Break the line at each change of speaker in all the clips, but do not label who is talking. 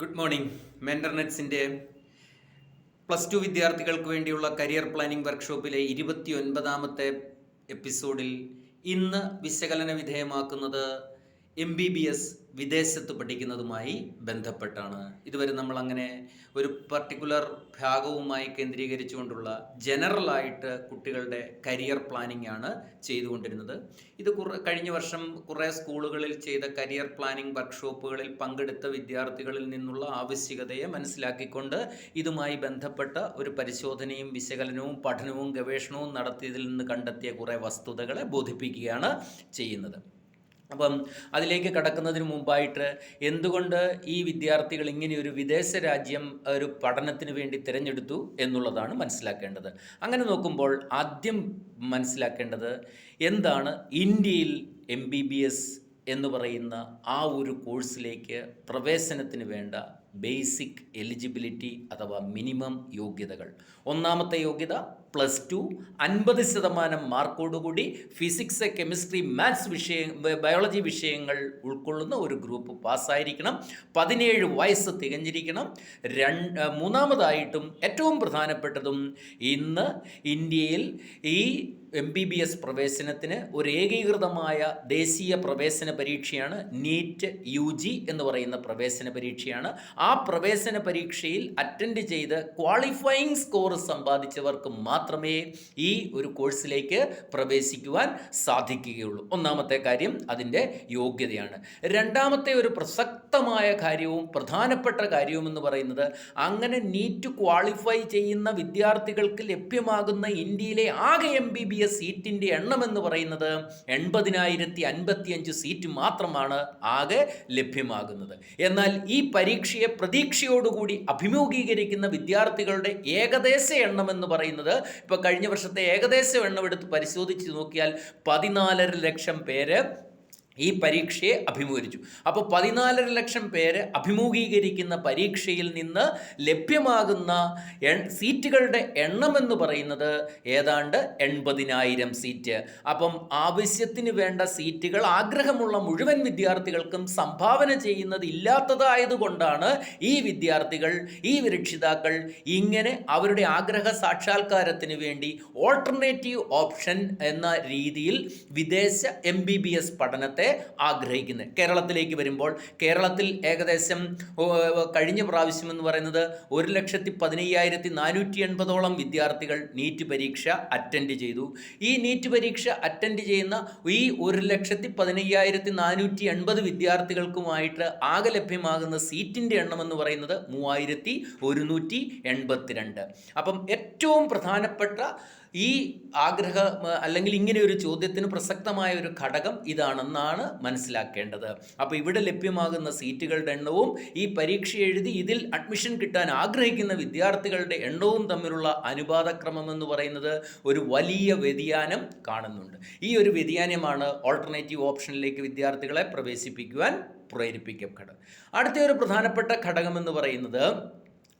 Good morning. മെന്റർനെറ്റ്സിൻ്റെ +2 വിദ്യാർത്ഥികൾക്ക് വേണ്ടിയുള്ള career planning വർക്ക്ഷോപ്പിലെ 29ാമത്തെ എപ്പിസോഡിൽ ഇന്ന് വിശകലന വിധേയമാക്കുന്നത് MBBS വിദേശത്ത് പഠിക്കുന്നതുമായി ബന്ധപ്പെട്ടാണ്. ഇതുവരെ നമ്മൾ അങ്ങനെ ഒരു പർട്ടിക്കുലർ ഭാഗവുമായി കേന്ദ്രീകരിച്ചുകൊണ്ടുള്ള ജനറലായിട്ട് കുട്ടികളുടെ കരിയർ പ്ലാനിംഗ് ആണ് ചെയ്തുകൊണ്ടിരുന്നത്. ഇത് കഴിഞ്ഞ വർഷം കുറേ സ്കൂളുകളിൽ ചെയ്ത കരിയർ പ്ലാനിംഗ് വർക്ക്ഷോപ്പുകളിൽ പങ്കെടുത്ത വിദ്യാർത്ഥികളിൽ നിന്നുള്ള ആവശ്യകതയെ മനസ്സിലാക്കിക്കൊണ്ട് ഇതുമായി ബന്ധപ്പെട്ട ഒരു പരിശോധനയും വിശകലനവും പഠനവും ഗവേഷണവും നടത്തിയതിൽ നിന്ന് കണ്ടെത്തിയ കുറേ വസ്തുതകളെ ബോധിപ്പിക്കുകയാണ് ചെയ്യുന്നത്. അപ്പം അതിലേക്ക് കടക്കുന്നതിന് മുമ്പായിട്ട് എന്തുകൊണ്ട് ഈ വിദ്യാർത്ഥികൾ ഇങ്ങനെയൊരു വിദേശ രാജ്യം ഒരു പഠനത്തിന് വേണ്ടി തിരഞ്ഞെടുത്തു എന്നുള്ളതാണ് മനസ്സിലാക്കേണ്ടത്. അങ്ങനെ നോക്കുമ്പോൾ ആദ്യം മനസ്സിലാക്കേണ്ടത് എന്താണ് ഇന്ത്യയിൽ MBBS എന്ന് പറയുന്ന ആ ഒരു കോഴ്സിലേക്ക് പ്രവേശനത്തിന് വേണ്ട ബേസിക് എലിജിബിലിറ്റി അഥവാ മിനിമം യോഗ്യതകൾ. ഒന്നാമത്തെ യോഗ്യത +2, 50% മാർക്കോടുകൂടി ഫിസിക്സ്, കെമിസ്ട്രി, മാത്സ് ബയോളജി വിഷയങ്ങൾ ഉൾക്കൊള്ളുന്ന ഒരു ഗ്രൂപ്പ് പാസ്സായിരിക്കണം. 17 വയസ്സ് തികഞ്ഞിരിക്കണം. മൂന്നാമതായിട്ടും ഏറ്റവും പ്രധാനപ്പെട്ടതും ഇന്ന് ഇന്ത്യയിൽ ഈ MBBS പ്രവേശനത്തിന് ഒരു ഏകീകൃതമായ ദേശീയ പ്രവേശന പരീക്ഷയാണ് നീറ്റ് UG എന്ന് പറയുന്ന പ്രവേശന പരീക്ഷയാണ്. ആ പ്രവേശന പരീക്ഷയിൽ അറ്റൻഡ് ചെയ്ത് ക്വാളിഫയിങ് സ്കോർ സമ്പാദിച്ചവർക്ക് മാത്രമേ ഈ ഒരു കോഴ്സിലേക്ക് പ്രവേശിക്കുവാൻ സാധിക്കുകയുള്ളൂ. ഒന്നാമത്തെ കാര്യം അതിൻ്റെ യോഗ്യതയാണ്. രണ്ടാമത്തെ ഒരു പ്രസക്തമായ കാര്യവും പ്രധാനപ്പെട്ട കാര്യവും എന്ന് പറയുന്നത് അങ്ങനെ നീറ്റ് ക്വാളിഫൈ ചെയ്യുന്ന വിദ്യാർത്ഥികൾക്ക് ലഭ്യമാകുന്ന ഇന്ത്യയിലെ ആകെ MBBS സീറ്റിൻ്റെ എണ്ണം എന്ന് പറയുന്നത് 80,055 സീറ്റ് മാത്രമാണ് ആകെ ലഭ്യമാകുന്നത്. എന്നാൽ ഈ പരീക്ഷയെ പ്രതീക്ഷയോടുകൂടി അഭിമുഖീകരിക്കുന്ന വിദ്യാർത്ഥികളുടെ ഏകദേശ എണ്ണം എന്ന് പറയുന്നത് ഇപ്പോൾ കഴിഞ്ഞ വർഷത്തെ ഏകദേശ എണ്ണം എടുത്ത് പരിശോധിച്ച് നോക്കിയാൽ 14.5 ലക്ഷം പേര് ഈ പരീക്ഷയെ അഭിമുഖീകരിച്ചു. അപ്പോൾ 14.5 ലക്ഷം പേര് അഭിമുഖീകരിക്കുന്ന പരീക്ഷയിൽ നിന്ന് ലഭ്യമാകുന്ന സീറ്റുകളുടെ എണ്ണം എന്ന് പറയുന്നത് ഏതാണ്ട് 80,000 സീറ്റ്. അപ്പം ആവശ്യത്തിന് വേണ്ട സീറ്റുകൾ ആഗ്രഹമുള്ള മുഴുവൻ വിദ്യാർത്ഥികൾക്കും സംഭാവന ചെയ്യുന്നത് ഇല്ലാത്തതായതുകൊണ്ടാണ് ഈ വിദ്യാർത്ഥികൾ, ഈ രക്ഷിതാക്കൾ ഇങ്ങനെ അവരുടെ ആഗ്രഹ സാക്ഷാത്കാരത്തിന് വേണ്ടി ഓൾട്ടർനേറ്റീവ് ഓപ്ഷൻ എന്ന രീതിയിൽ വിദേശ MBBS പഠനത്തെ ആഗ്രഹിക്കുന്നത്. കേരളത്തിലേക്ക് വരുമ്പോൾ കേരളത്തിൽ ഏകദേശം കഴിഞ്ഞ പ്രാവശ്യം എന്ന് പറയുന്നത് 1,15,480 വിദ്യാർത്ഥികൾ നീറ്റ് പരീക്ഷ അറ്റൻഡ് ചെയ്തു. ഈ നീറ്റ് പരീക്ഷ അറ്റൻഡ് ചെയ്യുന്ന ഈ 1,15,480 വിദ്യാർത്ഥികൾക്കുമായിട്ട് ആകെ ലഭ്യമാകുന്ന സീറ്റിൻ്റെ എണ്ണം എന്ന് പറയുന്നത് 3,182. അപ്പം ഏറ്റവും പ്രധാനപ്പെട്ട ഈ ആഗ്രഹ അല്ലെങ്കിൽ ഇങ്ങനെ ഒരു ചോദ്യത്തിന് പ്രസക്തമായ ഒരു ഘടകം ഇതാണെന്നാണ് മനസ്സിലാക്കേണ്ടത്. അപ്പോൾ ഇവിടെ ലഭ്യമാകുന്ന സീറ്റുകളുടെ എണ്ണവും ഈ പരീക്ഷ എഴുതി ഇതിൽ അഡ്മിഷൻ കിട്ടാൻ ആഗ്രഹിക്കുന്ന വിദ്യാർത്ഥികളുടെ എണ്ണവും തമ്മിലുള്ള അനുപാതക്രമം എന്ന് പറയുന്നത് ഒരു വലിയ വ്യതിയാനം കാണുന്നുണ്ട്. ഈ ഒരു വ്യതിയാനമാണ് ഓൾട്ടർനേറ്റീവ് ഓപ്ഷനിലേക്ക് വിദ്യാർത്ഥികളെ പ്രവേശിപ്പിക്കുവാൻ പ്രേരിപ്പിക്കപ്പെടുന്നത്. അടുത്ത ഒരു പ്രധാനപ്പെട്ട ഘടകം എന്ന് പറയുന്നത്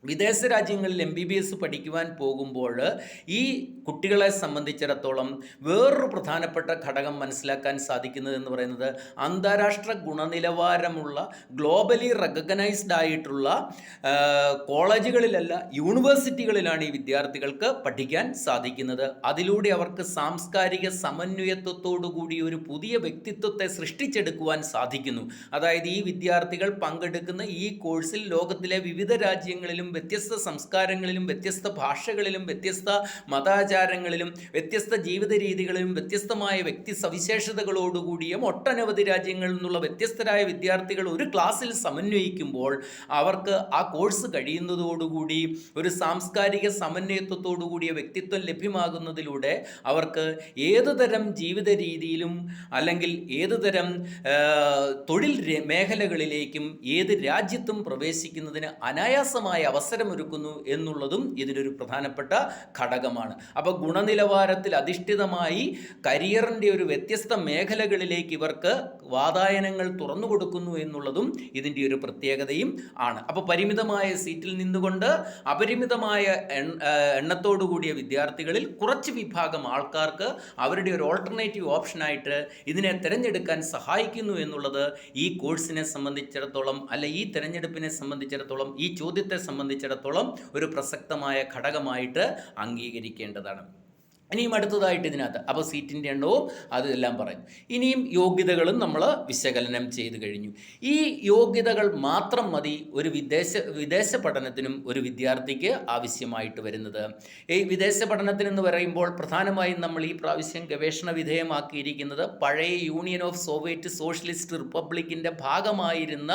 വിദേശ രാജ്യങ്ങളിൽ MBBS പഠിക്കുവാൻ പോകുമ്പോൾ ഈ കുട്ടികളെ സംബന്ധിച്ചിടത്തോളം വേറൊരു പ്രധാനപ്പെട്ട ഘടകം മനസ്സിലാക്കാൻ സാധിക്കുന്നത് എന്ന് പറയുന്നത് അന്താരാഷ്ട്ര ഗുണനിലവാരമുള്ള ഗ്ലോബലി റെക്കഗ്നൈസ്ഡ് ആയിട്ടുള്ള കോളേജുകളിലല്ല യൂണിവേഴ്സിറ്റികളിലാണ് ഈ വിദ്യാർത്ഥികൾക്ക് പഠിക്കാൻ സാധിക്കുന്നത്. അതിലൂടെ അവർക്ക് സാംസ്കാരിക സമന്വയത്വത്തോടു കൂടി ഒരു പുതിയ വ്യക്തിത്വത്തെ സൃഷ്ടിച്ചെടുക്കുവാൻ സാധിക്കുന്നു. അതായത് ഈ വിദ്യാർത്ഥികൾ പങ്കെടുക്കുന്ന ഈ കോഴ്സിൽ ലോകത്തിലെ വിവിധ രാജ്യങ്ങളിലും വ്യത്യസ്ത സംസ്കാരങ്ങളിലും വ്യത്യസ്ത ഭാഷകളിലും വ്യത്യസ്ത മതാചാരങ്ങളിലും വ്യത്യസ്ത ജീവിത രീതികളിലും വ്യത്യസ്തമായ വ്യക്തി സവിശേഷതകളോടുകൂടിയും ഒട്ടനവധി രാജ്യങ്ങളിൽ നിന്നുള്ള വ്യത്യസ്തരായ വിദ്യാർത്ഥികൾ ഒരു ക്ലാസ്സിൽ സമന്വയിക്കുമ്പോൾ അവർക്ക് ആ കോഴ്സ് കഴിയുന്നതോടുകൂടി ഒരു സാംസ്കാരിക സമന്വയത്വത്തോടുകൂടിയ വ്യക്തിത്വം ലഭ്യമാകുന്നതിലൂടെ അവർക്ക് ഏതുതരം ജീവിത രീതിയിലും അല്ലെങ്കിൽ ഏതുതരം തൊഴിൽ മേഖലകളിലേക്കും ഏത് രാജ്യത്തും പ്രവേശിക്കുന്നതിന് അനായാസമായ അവസരം അവസരമൊരുക്കുന്നു എന്നുള്ളതും ഇതിനൊരു പ്രധാനപ്പെട്ട ഘടകമാണ്. അപ്പോൾ ഗുണനിലവാരത്തിൽ അധിഷ്ഠിതമായി കരിയറിൻ്റെ ഒരു വ്യത്യസ്ത മേഖലകളിലേക്ക് ഇവർക്ക് വാതായനങ്ങൾ തുറന്നു കൊടുക്കുന്നു എന്നുള്ളതും ഇതിൻ്റെ ഒരു പ്രത്യേകതയും ആണ്. അപ്പോൾ പരിമിതമായ സീറ്റിൽ നിന്നുകൊണ്ട് അപരിമിതമായ എണ്ണത്തോടു കൂടിയ വിദ്യാർത്ഥികളിൽ കുറച്ച് വിഭാഗം ആൾക്കാർക്ക് അവരുടെ ഒരു ഓൾട്ടർനേറ്റീവ് ഓപ്ഷനായിട്ട് ഇതിനെ തിരഞ്ഞെടുക്കാൻ സഹായിക്കുന്നു എന്നുള്ളത് ഈ കോഴ്സിനെ സംബന്ധിച്ചിടത്തോളം, അല്ല ഈ തിരഞ്ഞെടുപ്പിനെ സംബന്ധിച്ചിടത്തോളം, ഈ ചോദ്യത്തെ സംബന്ധിച്ചിടത്തോളം ഒരു പ്രസക്തമായ ഘടകമായിട്ട് അംഗീകരിക്കേണ്ടതാണ്. ഇനിയും അടുത്തതായിട്ട് ഇതിനകത്ത് അപ്പോൾ സീറ്റിൻ്റെ എണ്ണവും അതെല്ലാം പറയും. ഇനിയും യോഗ്യതകളും നമ്മൾ വിശകലനം ചെയ്തു കഴിഞ്ഞു. ഈ യോഗ്യതകൾ മാത്രം മതി ഒരു വിദേശ പഠനത്തിനും ഒരു വിദ്യാർത്ഥിക്ക് ആവശ്യമായിട്ട് വരുന്നത്. ഈ വിദേശ പഠനത്തിനെന്ന് പറയുമ്പോൾ പ്രധാനമായും നമ്മൾ ഈ പ്രാവശ്യം ഗവേഷണ വിധേയമാക്കിയിരിക്കുന്നത് പഴയ യൂണിയൻ ഓഫ് സോവിയറ്റ് സോഷ്യലിസ്റ്റ് റിപ്പബ്ലിക്കിൻ്റെ ഭാഗമായിരുന്ന,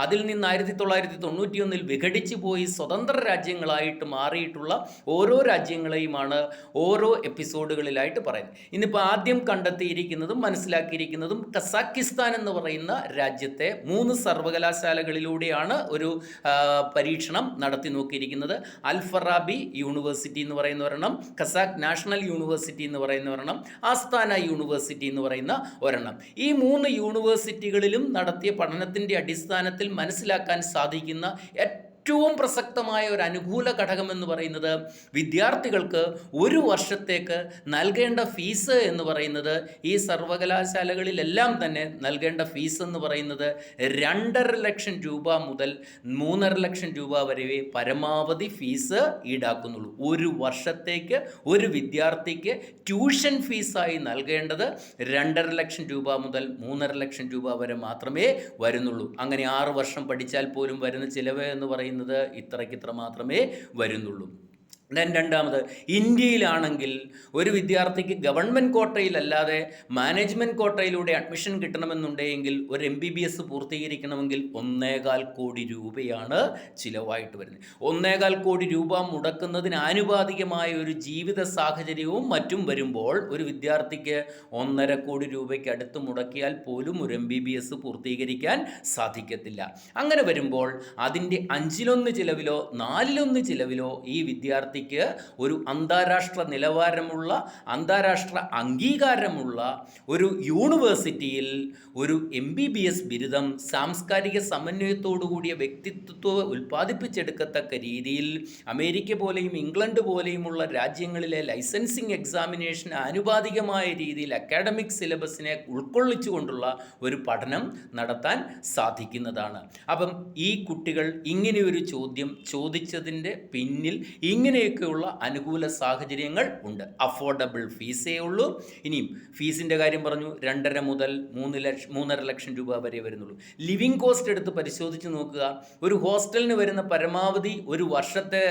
അതിൽ നിന്ന് 1991 വിഘടിച്ചു പോയി സ്വതന്ത്ര രാജ്യങ്ങളായിട്ട് മാറിയിട്ടുള്ള ഓരോ രാജ്യങ്ങളെയുമാണ് ഓരോ എപ്പിസോഡുകളിലായിട്ട് പറയുന്നത്. ഇന്നിപ്പോൾ ആദ്യം കണ്ടെത്തിയിരിക്കുന്നതും മനസ്സിലാക്കിയിരിക്കുന്നതും കസാക്കിസ്ഥാൻ എന്ന് പറയുന്ന രാജ്യത്തെ 3 സർവകലാശാലകളിലൂടെയാണ് ഒരു പരീക്ഷണം നടത്തി നോക്കിയിരിക്കുന്നത്. അൽഫറാബി യൂണിവേഴ്സിറ്റി എന്ന് പറയുന്ന ഒരെണ്ണം, കസാക്ക് നാഷണൽ യൂണിവേഴ്സിറ്റി എന്ന് പറയുന്ന ഒരെണ്ണം, ആസ്ഥാന യൂണിവേഴ്സിറ്റി എന്ന് പറയുന്ന ഒരെണ്ണം. ഈ 3 യൂണിവേഴ്സിറ്റികളിലും നടത്തിയ പഠനത്തിൻ്റെ അടിസ്ഥാനത്തിൽ മനസ്സിലാക്കാൻ സാധിക്കുന്ന ഏറ്റവും പ്രസക്തമായ ഒരു അനുകൂല ഘടകം എന്ന് പറയുന്നത് വിദ്യാർത്ഥികൾക്ക് ഒരു വർഷത്തേക്ക് നൽകേണ്ട ഫീസ് എന്ന് പറയുന്നത്, ഈ സർവകലാശാലകളിലെല്ലാം തന്നെ നൽകേണ്ട ഫീസ് എന്ന് പറയുന്നത് 2.5 ലക്ഷം രൂപ മുതൽ 3.5 ലക്ഷം രൂപ വരെ പരമാവധി ഫീസ് ഈടാക്കുന്നുള്ളൂ. ഒരു വർഷത്തേക്ക് ഒരു വിദ്യാർത്ഥിക്ക് ട്യൂഷൻ ഫീസായി നൽകേണ്ടത് 2.5 ലക്ഷം രൂപ മുതൽ 3.5 ലക്ഷം രൂപ വരെ മാത്രമേ വരുന്നുള്ളൂ. അങ്ങനെ 6 വർഷം പഠിച്ചാൽ പോലും വരുന്ന ചിലവ് എന്ന് പറയുന്നത് ഇത്ര മാത്രമേ വരുന്നുള്ളൂ. രണ്ടാമത്, ഇന്ത്യയിലാണെങ്കിൽ ഒരു വിദ്യാർത്ഥിക്ക് ഗവൺമെൻറ് കോട്ടയിലല്ലാതെ മാനേജ്മെൻറ്റ് കോട്ടയിലൂടെ അഡ്മിഷൻ കിട്ടണമെന്നുണ്ടെങ്കിൽ ഒരു MBBS പൂർത്തീകരിക്കണമെങ്കിൽ 1.25 കോടി രൂപയാണ് ചിലവായിട്ട് വരുന്നത്. 1.25 കോടി രൂപ മുടക്കുന്നതിന് ആനുപാതികമായ ഒരു ജീവിത സാഹചര്യവും മറ്റും വരുമ്പോൾ ഒരു വിദ്യാർത്ഥിക്ക് 1.5 കോടി രൂപയ്ക്ക് അടുത്ത് മുടക്കിയാൽ പോലും ഒരു MBBS പൂർത്തീകരിക്കാൻ സാധിക്കത്തില്ല. അങ്ങനെ വരുമ്പോൾ അതിൻ്റെ 5/1 ചിലവിലോ 4/1 ചിലവിലോ ഈ വിദ്യാർത്ഥി ഒരു അന്താരാഷ്ട്ര നിലവാരമുള്ള, അന്താരാഷ്ട്ര അംഗീകാരമുള്ള ഒരു യൂണിവേഴ്സിറ്റിയിൽ ഒരു MBBS ബിരുദം സാംസ്കാരിക സമന്വയത്തോടുകൂടിയ വ്യക്തിത്വത്തെ ഉൽപ്പാദിപ്പിച്ചെടുക്കത്തക്ക രീതിയിൽ അമേരിക്ക പോലെയും ഇംഗ്ലണ്ട് പോലെയുമുള്ള രാജ്യങ്ങളിലെ ലൈസൻസിങ് എക്സാമിനേഷൻ ആനുപാതികമായ രീതിയിൽ അക്കാഡമിക് സിലബസിനെ ഉൾക്കൊള്ളിച്ചുകൊണ്ടുള്ള ഒരു പഠനം നടത്താൻ സാധിക്കുന്നതാണ്. അപ്പം ഈ കുട്ടികൾ ഇങ്ങനെയൊരു ചോദ്യം ചോദിച്ചതിൻ്റെ പിന്നിൽ ഇങ്ങനെയൊക്കെയുള്ള അനുകൂല സാഹചര്യങ്ങൾ ഉണ്ട്. അഫോർഡബിൾ ഫീസേ ഉള്ളൂ. ഇനിയും ഫീസിൻ്റെ കാര്യം പറഞ്ഞു, 2.5 മുതൽ 3.5 ലക്ഷം രൂപ വരെ വരുന്നുള്ളൂ. ലിവിങ് കോസ്റ്റ് എടുത്ത് പരിശോധിച്ച് നോക്കുക. ഒരു ഹോസ്റ്റലിന് വരുന്ന പരമാവധി ഒരു വർഷത്തെ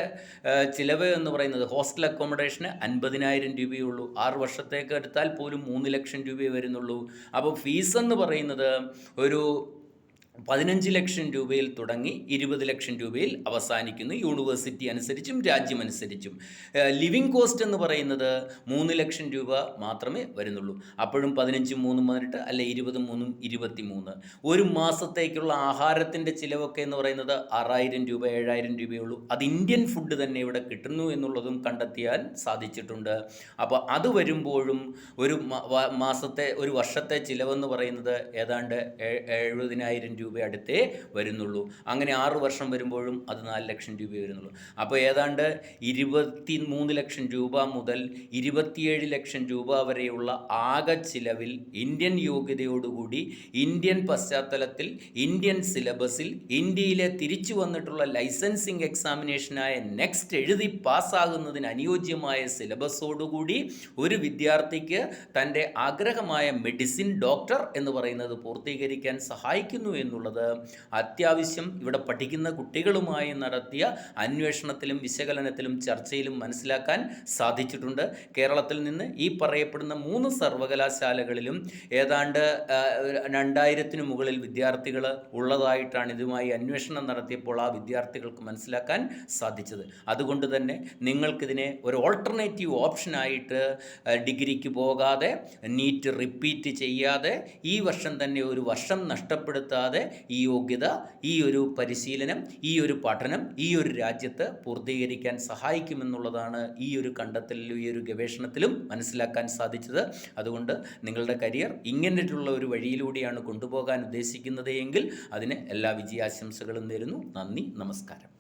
ചിലവ് എന്ന് പറയുന്നത് ഹോസ്റ്റൽ അക്കോമഡേഷന് 50,000 രൂപയേ ഉള്ളൂ. 6 വർഷത്തേക്ക് എടുത്താൽ പോലും 3 ലക്ഷം രൂപയെ വരുന്നുള്ളൂ. അപ്പോൾ ഫീസ് എന്ന് പറയുന്നത് ഒരു 15 ലക്ഷം രൂപയിൽ തുടങ്ങി 20 ലക്ഷം രൂപയിൽ അവസാനിക്കുന്നു, യൂണിവേഴ്സിറ്റി അനുസരിച്ചും രാജ്യമനുസരിച്ചും. ലിവിങ് കോസ്റ്റ് എന്ന് പറയുന്നത് 3 ലക്ഷം രൂപ മാത്രമേ വരുന്നുള്ളൂ. അപ്പോഴും 15 3 18 അല്ലെ 20 3 23. ഒരു മാസത്തേക്കുള്ള ആഹാരത്തിൻ്റെ ചിലവൊക്കെ എന്ന് പറയുന്നത് 6000 രൂപ 7000 രൂപയേ ഉള്ളൂ. അത് ഇന്ത്യൻ ഫുഡ് തന്നെ ഇവിടെ കിട്ടുന്നു എന്നുള്ളതും കണ്ടെത്തിയാൽ സാധിച്ചിട്ടുണ്ട്. അപ്പോൾ അത് വരുമ്പോഴും ഒരു മാസത്തെ ഒരു വർഷത്തെ ചിലവെന്ന് പറയുന്നത് ഏതാണ്ട് 70,000 രൂപ അടുത്തേ വരുന്നുള്ളൂ. അങ്ങനെ 6 വർഷം വരുമ്പോഴും അത് 4 ലക്ഷം രൂപ വരുന്നുള്ളൂ. അപ്പോൾ ഏതാണ്ട് 23 ലക്ഷം രൂപ മുതൽ 27 ലക്ഷം രൂപ വരെയുള്ള ആകെ ചിലവിൽ ഇന്ത്യൻ യോഗ്യതയോടുകൂടി ഇന്ത്യൻ പശ്ചാത്തലത്തിൽ ഇന്ത്യൻ സിലബസിൽ ഇന്ത്യയിലെ തിരിച്ചു വന്നിട്ടുള്ള ലൈസൻസിങ് എക്സാമിനേഷനായ നെക്സ്റ്റ് എഴുതി പാസ്സാകുന്നതിന് അനുയോജ്യമായ സിലബസോടുകൂടി ഒരു വിദ്യാർത്ഥിക്ക് തൻ്റെ ആഗ്രഹമായ മെഡിസിൻ ഡോക്ടർ എന്ന് പറയുന്നത് പൂർത്തീകരിക്കാൻ സഹായിക്കുന്നു എന്നുള്ളത് അത്യാവശ്യം ഇവിടെ പഠിക്കുന്ന കുട്ടികളുമായി നടത്തിയ അന്വേഷണത്തിലും വിശകലനത്തിലും ചർച്ചയിലും മനസ്സിലാക്കാൻ സാധിച്ചിട്ടുണ്ട്. കേരളത്തിൽ നിന്ന് ഈ പറയപ്പെടുന്ന 3 സർവകലാശാലകളിലും ഏതാണ്ട് 2000-ന് മുകളിൽ വിദ്യാർത്ഥികൾ ഉള്ളതായിട്ടാണ് ഇതുമായി അന്വേഷണം നടത്തിയപ്പോൾ ആ വിദ്യാർത്ഥികൾക്ക് മനസ്സിലാക്കാൻ സാധിച്ചത്. അതുകൊണ്ട് തന്നെ നിങ്ങൾക്കിതിനെ ഒരു ഓൾട്ടർനേറ്റീവ് ഓപ്ഷനായിട്ട് ഡിഗ്രിക്ക് പോകാതെ, നീറ്റ് റിപ്പീറ്റ് ചെയ്യാതെ, ഈ വർഷം തന്നെ ഒരു വർഷം നഷ്ടപ്പെടുത്താതെ നിങ്ങളുടെ ഈ യോഗ്യത, ഈ ഒരു പരിശീലനം, ഈ ഒരു പഠനം ഈ ഒരു രാജ്യത്ത് പൂർത്തീകരിക്കാൻ സഹായിക്കുമെന്നുള്ളതാണ് ഈ ഒരു കണ്ടെത്തലിലും ഈ ഒരു ഗവേഷണത്തിലും മനസ്സിലാക്കാൻ സാധിച്ചത്. അതുകൊണ്ട് നിങ്ങളുടെ കരിയർ ഇങ്ങനെയുള്ള ഒരു വഴിയിലൂടെയാണ് കൊണ്ടുപോകാൻ ഉദ്ദേശിക്കുന്നത് എങ്കിൽ അതിന് എല്ലാ വിജയാശംസകളും നേരുന്നു. നന്ദി, നമസ്കാരം.